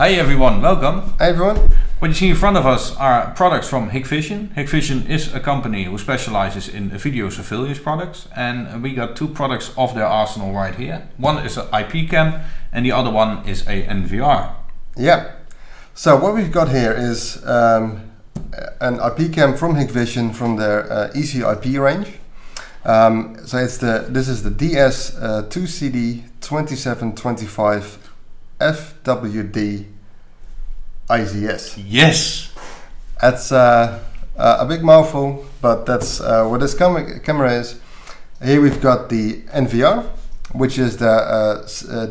Hi everyone, welcome. Hi everyone. What you see in front of us are products from Hikvision. Hikvision is a company who specializes in video surveillance products, and we got two products of their arsenal right here. One is an IP cam and the other one is a NVR. Yeah, so what we've got here is an IP cam from Hikvision from their Easy IP range. So this is the DS2CD2725 FWD IZS. Yes! That's a big mouthful, but that's what this camera is. Here we've got the NVR, which is the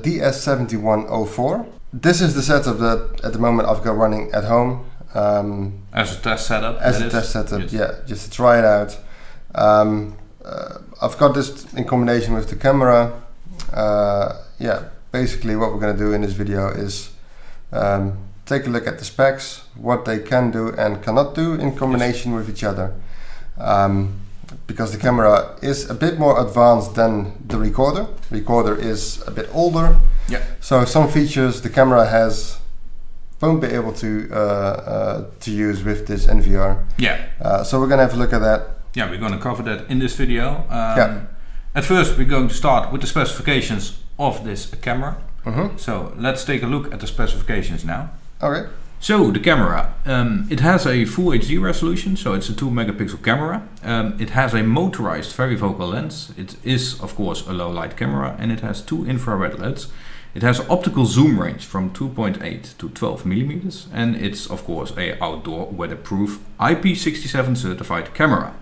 DS7104. This is the setup that at the moment I've got running at home. As a test setup? Yes. Yeah, just to try it out. I've got this in combination with the camera. Basically what we're going to do in this video is take a look at the specs, what they can do and cannot do in combination with each other. Because the camera is a bit more advanced than the recorder. Recorder is a bit older. Yeah. So some features the camera won't be able to use with this NVR. Yeah. So we're going to have a look at that. Yeah, we're going to cover that in this video. At first we're going to start with the specifications of this camera. So let's take a look at the specifications now. Okay. So the camera, it has a full HD resolution, so it's a 2 megapixel camera. It has a motorized varifocal lens. It is of course a low light camera, and it has two infrared LEDs. It has optical zoom range from 2.8 to 12 millimeters, and it's of course a outdoor weatherproof IP67 certified camera.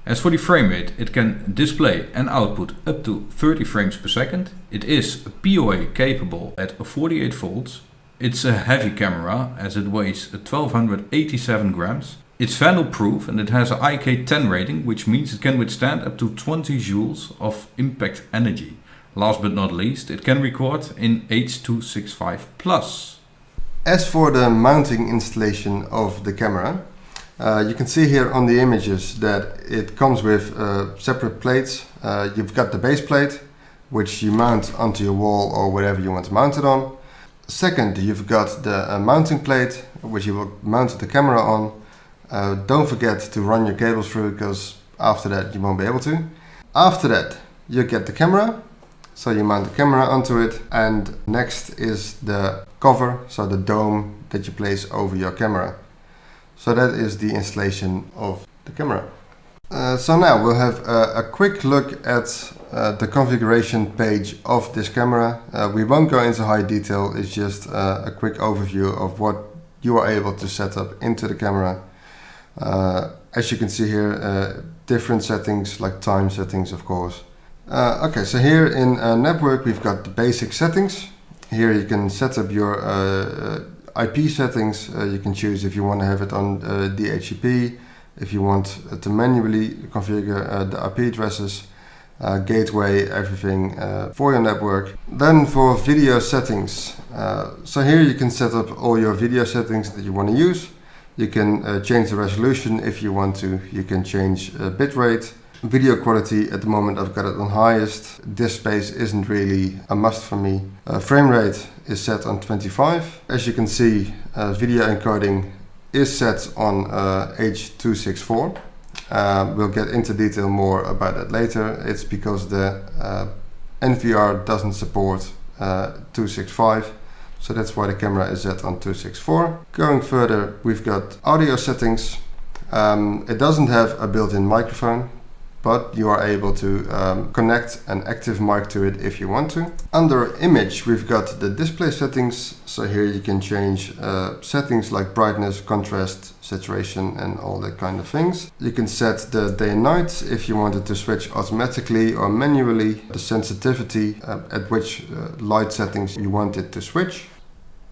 As for the frame rate, it can display and output up to 30 frames per second. It is PoA capable at 48 volts. It's a heavy camera as it weighs 1287 grams. It's vandal proof and it has an IK10 rating, which means it can withstand up to 20 joules of impact energy. Last but not least, it can record in H.265+. As for the mounting installation of the camera, you can see here on the images that it comes with separate plates. You've got the base plate, which you mount onto your wall or wherever you want to mount it on. Second, you've got the mounting plate, which you will mount the camera on. Don't forget to run your cables through, because after that you won't be able to. After that, you get the camera, so you mount the camera onto it, and next is the cover, so the dome that you place over your camera. So that is the installation of the camera. So now we'll have a quick look at the configuration page of this camera. We won't go into high detail, it's just a quick overview of what you are able to set up into the camera. As you can see here, different settings, like time settings of course. Okay, so here in network we've got the basic settings. Here you can set up your IP settings. You can choose if you want to have it on DHCP, if you want to manually configure the IP addresses, gateway, everything for your network. Then for video settings, so here you can set up all your video settings that you want to use. You can change the resolution if you want to. You can change bitrate. Video quality, at the moment I've got it on highest. Disk space isn't really a must for me. Frame rate is set on 25. As you can see, video encoding is set on H.264. We'll get into detail more about that later. It's because the NVR doesn't support 265, so that's why the camera is set on 264. Going further, we've got audio settings. It doesn't have a built-in microphone, but you are able to connect an active mic to it if you want to. Under image, we've got the display settings. So here you can change settings like brightness, contrast, saturation, and all that kind of things. You can set the day and night if you wanted to switch automatically or manually, the sensitivity at which light settings you want it to switch.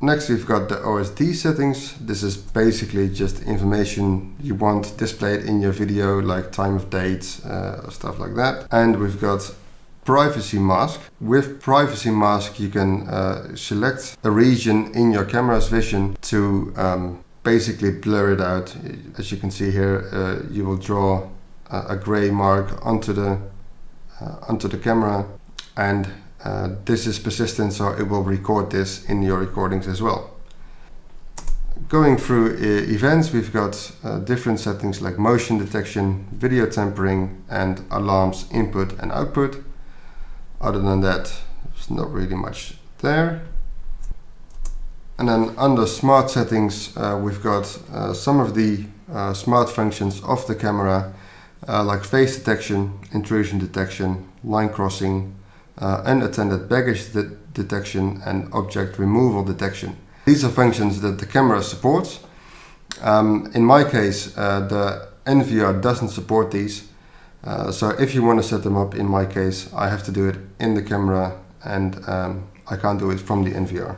Next we've got the OSD settings. This is basically just information you want displayed in your video, like time of date, stuff like that. And we've got privacy mask. With privacy mask you can select a region in your camera's vision to basically blur it out. As you can see here, you will draw a gray mark onto the camera, and this is persistent, so it will record this in your recordings as well. going through events, we've got different settings like motion detection, video tempering, and alarms input and output. Other than that, there's not really much there. And then under smart settings, we've got some of the smart functions of the camera, like face detection, intrusion detection, line crossing, unattended baggage detection, and object removal detection. These are functions that the camera supports. In my case, the NVR doesn't support these. So if you want to set them up, in my case, I have to do it in the camera, and I can't do it from the NVR.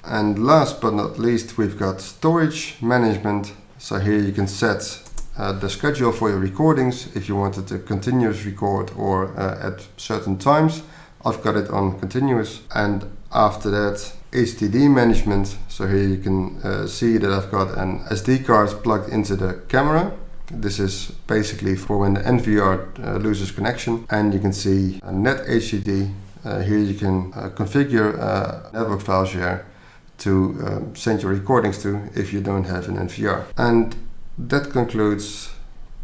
And last but not least, we've got storage management. So here you can set the schedule for your recordings if you wanted to continuous record or at certain times. I've got it on continuous. And after that, HDD management. So here you can see that I've got an SD card plugged into the camera. This is basically for when the NVR loses connection. And you can see a net HDD. Here you can configure network file share to send your recordings to if you don't have an NVR. And that concludes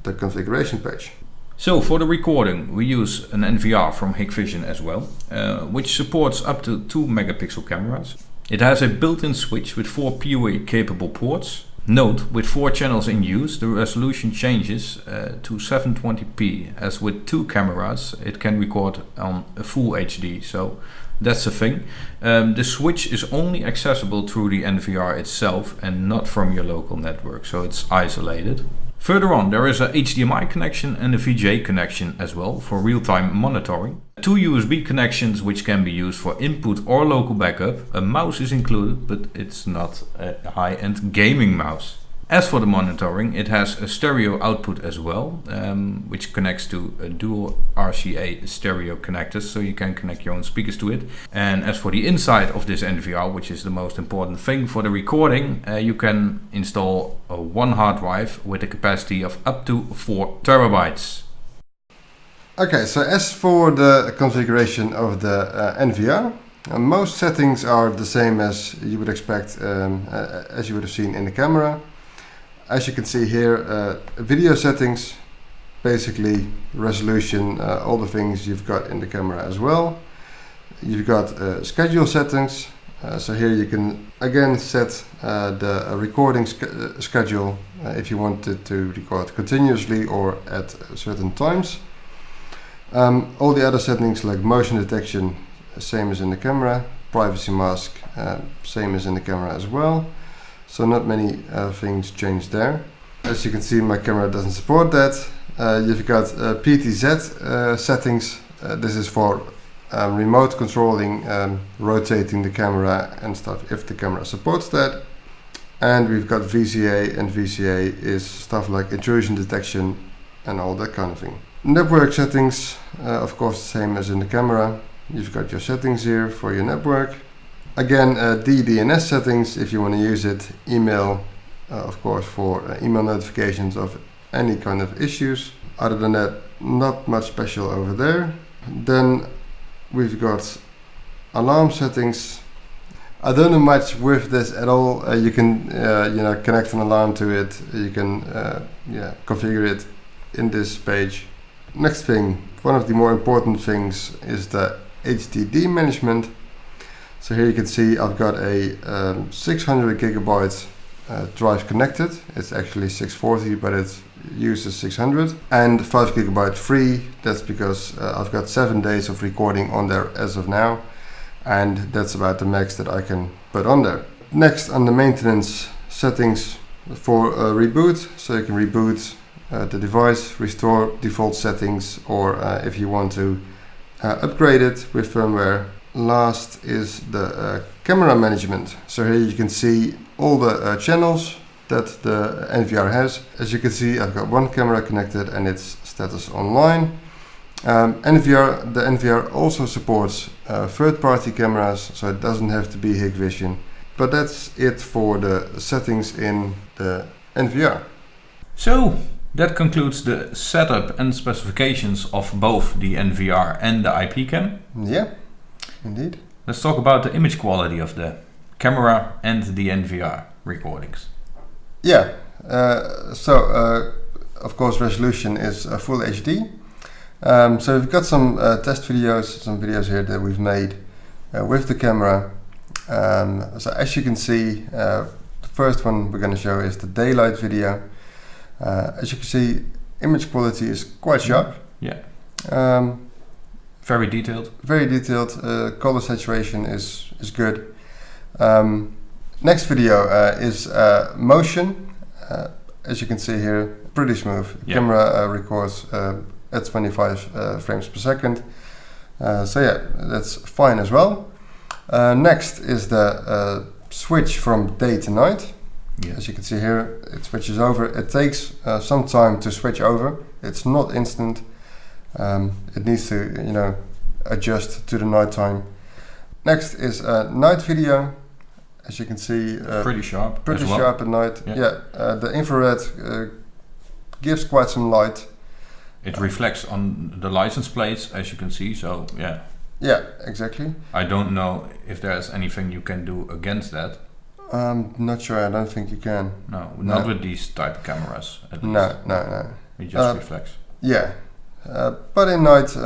the configuration page. So for the recording, we use an NVR from Hikvision as well, which supports up to 2 megapixel cameras. It has a built-in switch with 4 PoE capable ports. Note, with 4 channels in use, the resolution changes to 720p. As with 2 cameras, it can record on a full HD, so that's the thing. The switch is only accessible through the NVR itself and not from your local network, so it's isolated. Further on, there is a HDMI connection and a VGA connection as well for real-time monitoring. 2 USB connections which can be used for input or local backup. A mouse is included, but it's not a high-end gaming mouse. As for the monitoring, it has a stereo output as well, which connects to a dual RCA stereo connectors, so you can connect your own speakers to it. And as for the inside of this NVR, which is the most important thing for the recording, you can install one hard drive with a capacity of up to 4 terabytes. Okay, so as for the configuration of the NVR, most settings are the same as you would expect, as you would have seen in the camera. As you can see here, video settings, basically resolution, all the things you've got in the camera as well. You've got schedule settings, so here you can again set the recording schedule if you wanted to record continuously or at certain times. All the other settings like motion detection, same as in the camera, privacy mask, same as in the camera as well. So not many things changed there. As you can see, my camera doesn't support that. You've got PTZ settings. This is for remote controlling, rotating the camera and stuff if the camera supports that. And we've got VCA, and VCA is stuff like intrusion detection and all that kind of thing. Network settings, of course, the same as in the camera. You've got your settings here for your network. Again, DNS settings if you want to use it. Email, of course, for email notifications of any kind of issues. Other than that, not much special over there. Then we've got alarm settings. I don't know much with this at all. You can connect an alarm to it. You can configure it in this page. Next thing, one of the more important things is the HDD management. So here you can see I've got a 600 gigabyte drive connected. It's actually 640, but it uses 600, and 5 gigabyte free. That's because I've got 7 days of recording on there as of now, and that's about the max that I can put on there. Next, on the maintenance settings for reboot, so you can reboot the device, restore default settings, or if you want to upgrade it with firmware. Last is the camera management. So here you can see all the channels that the NVR has. As you can see, I've got one camera connected and it's status online. The NVR also supports third-party cameras, so it doesn't have to be Hikvision. But that's it for the settings in the NVR. So that concludes the setup and specifications of both the NVR and the IP cam. Yeah. Indeed. Let's talk about the image quality of the camera and the NVR recordings. Yeah. Of course, resolution is full HD. So we've got some test videos, some videos here that we've made with the camera. So as you can see, the first one we're going to show is the daylight video. As you can see, image quality is quite sharp. Yeah. Very detailed. Very detailed. Color saturation is good. Next video is motion. As you can see here, pretty smooth. Yeah. Camera records at 25 frames per second. So yeah, that's fine as well. Next is the switch from day to night. Yeah. As you can see here, it switches over. It takes some time to switch over. It's not instant. It needs to, adjust to the night time. Next is night video. As you can see, pretty sharp. Pretty as well. sharp at night. Yeah. The infrared gives quite some light. It reflects on the license plates, as you can see. So yeah. Yeah, exactly. I don't know if there's anything you can do against that. Not sure. I don't think you can. No, not with these type of cameras. At least. No. It just reflects. Yeah, but in night,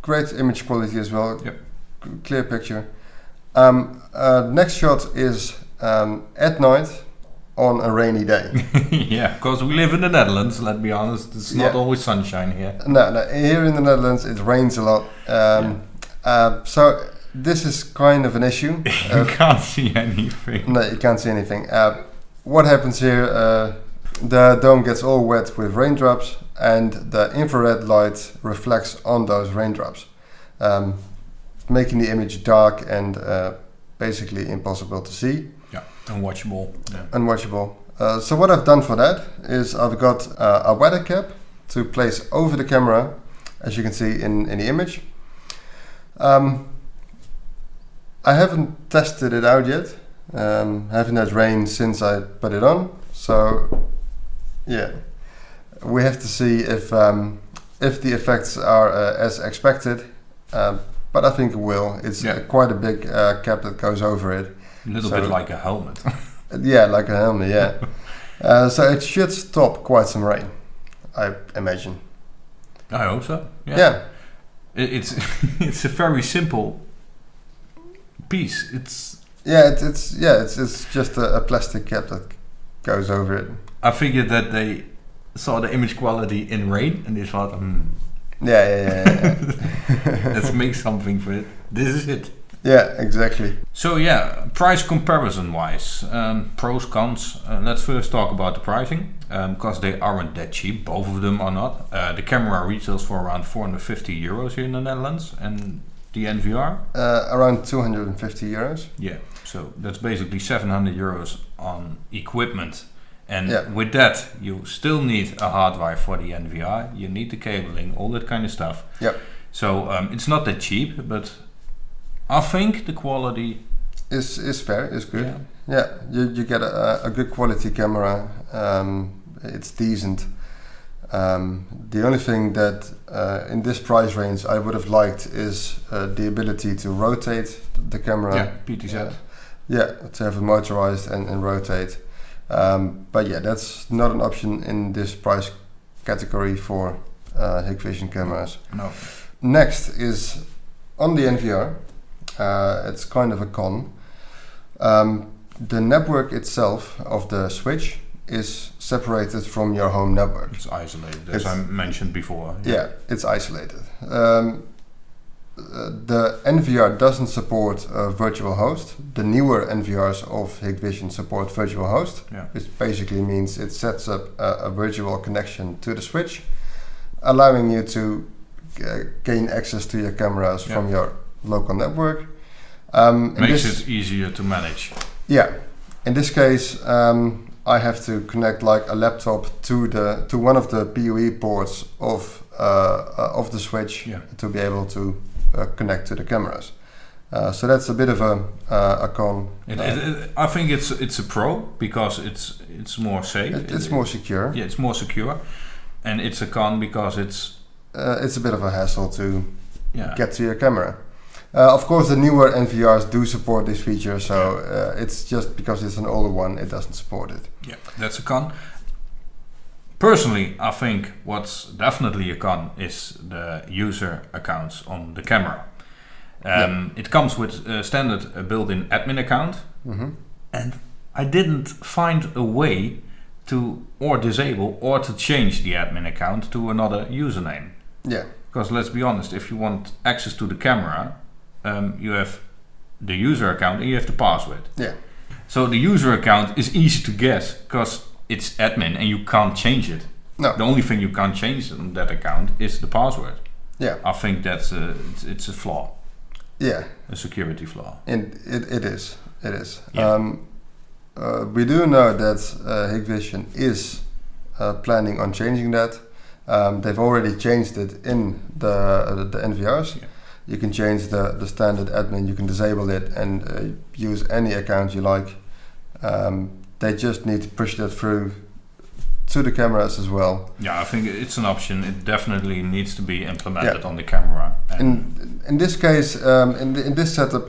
great image quality as well. Yep. Clear picture. Next shot is at night on a rainy day. Yeah, because we live in the Netherlands. Let's be honest, it's not always sunshine here. No, here in the Netherlands it rains a lot. So this is kind of an issue. You can't see anything. No, you can't see anything. What happens here? The dome gets all wet with raindrops, and the infrared light reflects on those raindrops, making the image dark and basically impossible to see. Yeah, unwatchable. Yeah. Unwatchable. So what I've done for that is I've got a weather cap to place over the camera, as you can see in the image. I haven't tested it out yet. Haven't had rain since I put it on, so yeah, we have to see if the effects are as expected. But I think it will. It's quite a big cap that goes over it. A little bit like a helmet. Yeah, like a helmet. Yeah. So it should stop quite some rain, I imagine. I hope so. Yeah. It's it's a very simple piece. It's just a plastic cap that goes over it. I figured that they saw the image quality in rain and they thought, Yeah. let's make something for it. This is it. Yeah, exactly. So yeah, price comparison wise, pros, cons. Let's first talk about the pricing, because they aren't that cheap. Both of them are not. The camera retails for around €450 here in the Netherlands, and the NVR? Around €250. Yeah, so that's basically €700 on equipment. And with that, you still need a hard drive for the NVR. You need the cabling, all that kind of stuff. Yep. So it's not that cheap, but I think the quality is fair, is good. Yeah, you get a good quality camera. It's decent. The only thing that in this price range I would have liked is the ability to rotate the camera. Yeah, PTZ. To have it motorized and rotate. But yeah, that's not an option in this price category for Hikvision cameras. No. Next is on the NVR. It's kind of a con. The network itself of the switch is separated from your home network. It's isolated, as I mentioned before. Yeah, it's isolated. The NVR doesn't support virtual host. The newer NVRs of Hikvision support virtual host, which basically means it sets up a virtual connection to the switch, allowing you to gain access to your cameras from your local network. Makes it easier to manage. Yeah, in this case, I have to connect like a laptop to one of the PoE ports of the switch to be able to connect to the cameras. So that's a bit of a con. I think it's a pro because it's more safe. It's more secure. Yeah, it's more secure, and it's a con because it's a bit of a hassle to get to your camera. Of course, the newer NVRs do support this feature, so it's just because it's an older one, it doesn't support it. Yeah, that's a con. Personally, I think what's definitely a con is the user accounts on the camera. It comes with a standard built-in admin account, and I didn't find a way to or disable or to change the admin account to another username. Yeah. Because let's be honest, if you want access to the camera, you have the user account and you have the password. Yeah. So the user account is easy to guess because it's admin and you can't change it. No. The only thing you can't change on that account is the password. Yeah. I think that's it's a flaw. Yeah. A security flaw. And it is. It is. Yeah. We do know that Hikvision is planning on changing that. They've already changed it in the NVRs. Yeah. You can change the standard admin, you can disable it and use any account you like. They just need to push that through to the cameras as well. Yeah, I think it's an option. It definitely needs to be implemented on the camera. In this case, in this setup,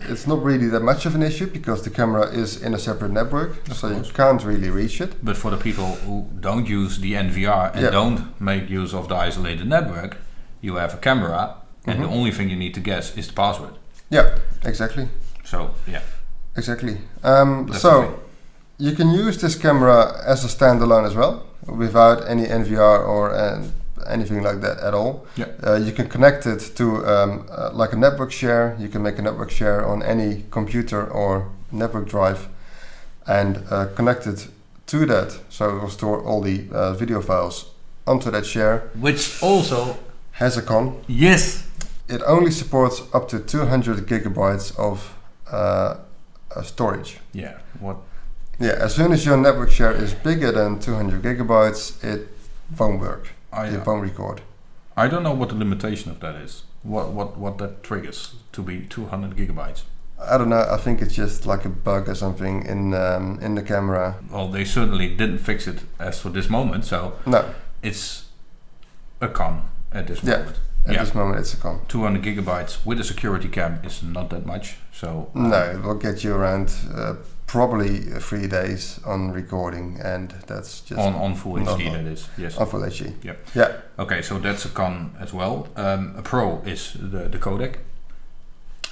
it's not really that much of an issue because the camera is in a separate network, so you can't really reach it. But for the people who don't use the NVR and don't make use of the isolated network, you have a camera and the only thing you need to guess is the password. Yeah, exactly. So, yeah. Exactly. That's So you can use this camera as a standalone as well, without any NVR or anything like that at all. Yeah. You can connect it to like a network share. You can make a network share on any computer or network drive and connect it to that. So it will store all the video files onto that share. Which also Has a con. Yes. It only supports up to 200 gigabytes of storage. Yeah. What? Yeah, as soon as your network share is bigger than 200 gigabytes, it won't work. It won't record. I don't know what the limitation of that is. What that triggers to be 200 gigabytes. I don't know. I think it's just like a bug or something in the camera. Well, they certainly didn't fix it as for this moment, so No. it's a con at this Yeah. moment. At this moment, it's a con. 200 gigabytes with a security cam is not that much. So No, it will get you around probably 3 days on recording, and that's just on full not HD long. that is. Yes. On full HD. Yep. Yeah. Okay, so that's a con as well. A pro is the codec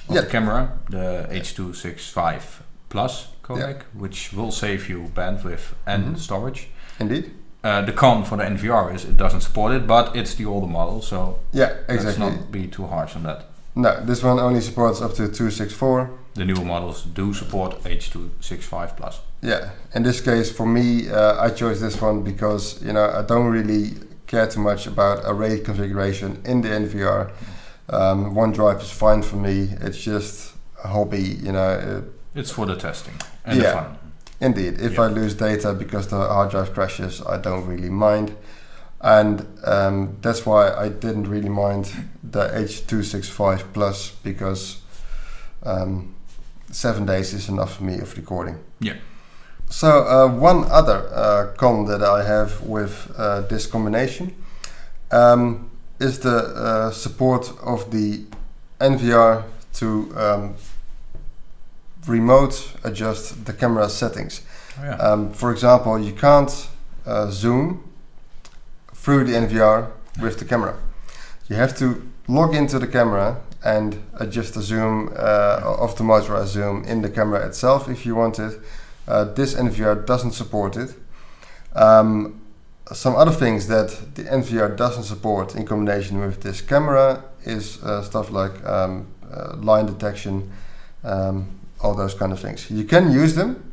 of Yeah. the camera, the H.265 Plus codec, which will save you bandwidth and storage. Indeed. The con for the NVR is it doesn't support it, but it's the older model, so Yeah, let's exactly. not be too harsh on that. No, this one only supports up to 264. The newer models do support H.265 Plus. Yeah, in this case, for me, I chose this one because I don't really care too much about array configuration in the NVR. OneDrive is fine for me. It's just a hobby, It's for the testing and the fun. Indeed, if I lose data because the hard drive crashes, I don't really mind. And that's why I didn't really mind the H.265 Plus because 7 days is enough for me of recording. Yeah. So one other con that I have with this combination is the support of the NVR to remote adjust the camera settings. Oh, yeah. For example, you can't zoom through the NVR with the camera. You have to log into the camera and adjust the zoom of the motorized zoom in the camera itself if you want it. This NVR doesn't support it. Some other things that the NVR doesn't support in combination with this camera is stuff like line detection, all those kind of things. You can use them.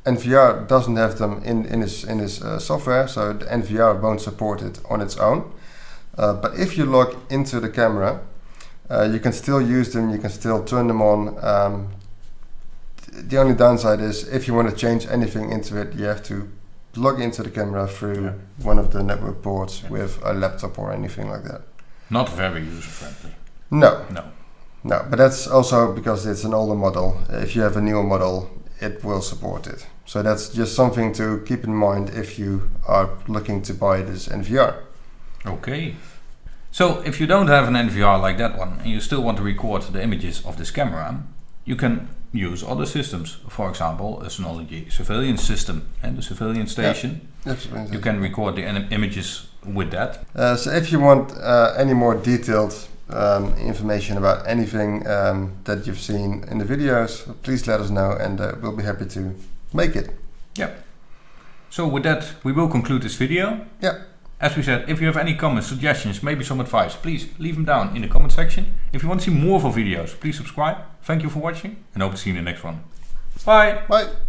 NVR doesn't have them in his software, so the NVR won't support it on its own. But if you log into the camera, you can still use them, you can still turn them on. The only downside is if you want to change anything into it, you have to log into the camera through one of the network ports with a laptop or anything like that. Not very user-friendly. No, No. but that's also because it's an older model. If you have a newer model, it will support it. So that's just something to keep in mind if you are looking to buy this NVR. Okay. So if you don't have an NVR like that one and you still want to record the images of this camera, you can use other systems. For example, a Synology surveillance system and the surveillance station. You can record the images with that. So if you want any more detailed information about anything that you've seen in the videos, please let us know and we'll be happy to make it. Yeah. So with that, we will conclude this video. Yeah. As we said, if you have any comments, suggestions, maybe some advice, please leave them down in the comment section. If you want to see more of our videos, please subscribe. Thank you for watching and hope to see you in the next one. Bye! Bye!